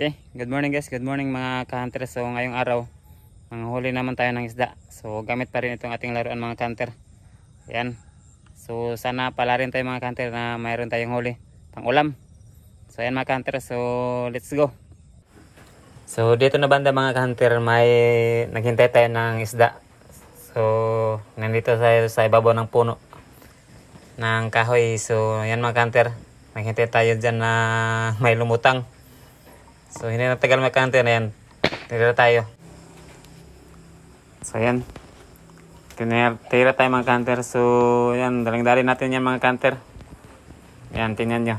Okay, good morning guys, good morning mga ka-hunter. So ngayong araw, manghuli naman tayo ng isda. So gamit pa rin itong ating laruan mga ka-hunter. Ayan. So sana pala rin tayo mga ka-hunter na mayroon tayong huli pang ulam. So ayan mga ka-hunter, so let's go. So dito na banda mga ka-hunter, may naghintay tayo ng isda. So nandito tayo sa ibabaw ng puno ng kahoy. So ayan mga ka-hunter, naghintay tayo dyan na may lumutang. So hindi na tagal mga ka-hunter na yan. Tira tayo. So yan. Tira tayo mga ka-hunter. So yan. Daling-dali natin yan mga ka-hunter. Yan. Tingnan nyo.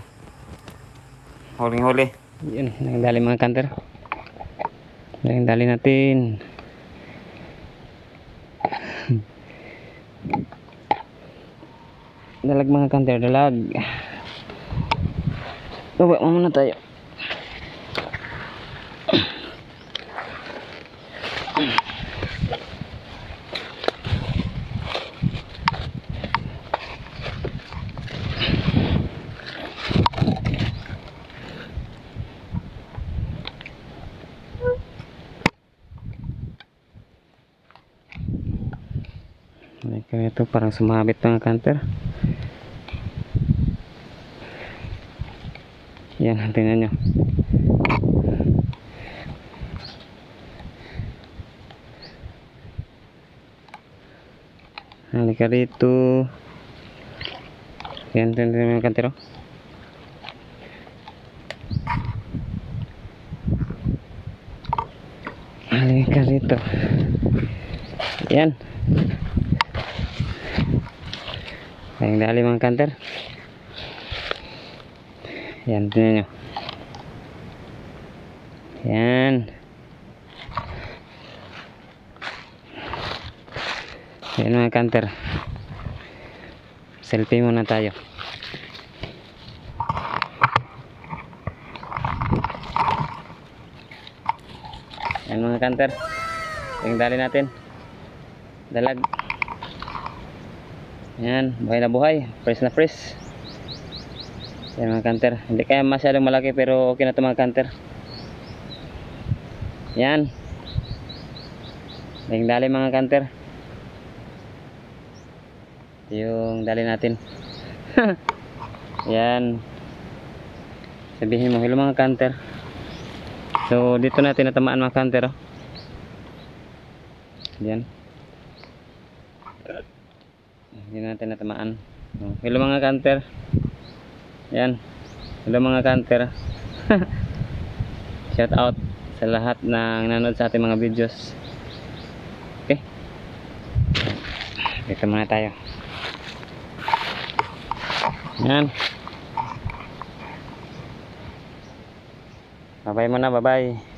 Huling-huli. Yan. Daling-dali mga ka-hunter. Daling-dali natin. Dalag mga ka-hunter. Dalag. Baba muna tayo. Ito parang sumabit mga ka-hunter. Yan, tingnan nyo. Halika rito. Yan, tingnan mga ka-hunter. Halika rito. Yan. Yang dali mga ka-hunter. Yan, tingnan nyo. Yan. Yan mga ka-hunter. Selfie muna tayo. Yan mga ka-hunter. Yang dali natin. Dalag. Yan, buhay na buhay, fresh na fresh. Yan mga ka-hunter, hindi kaya masyadong malaki pero okay na ito mga ka-hunter. Yan, dali mga ka-hunter. Yung dali natin. Yan, sabihin mo hello mga ka-hunter. So dito natin natamaan mga ka-hunter. Yan, hindi natin natamaan. Hello mga ka-hunter. Yan. Hello mga ka-hunter. Shout out sa lahat na nanonood sa ating mga videos. Okay. Dito muna tayo. Yan. Bye bye muna, bye bye.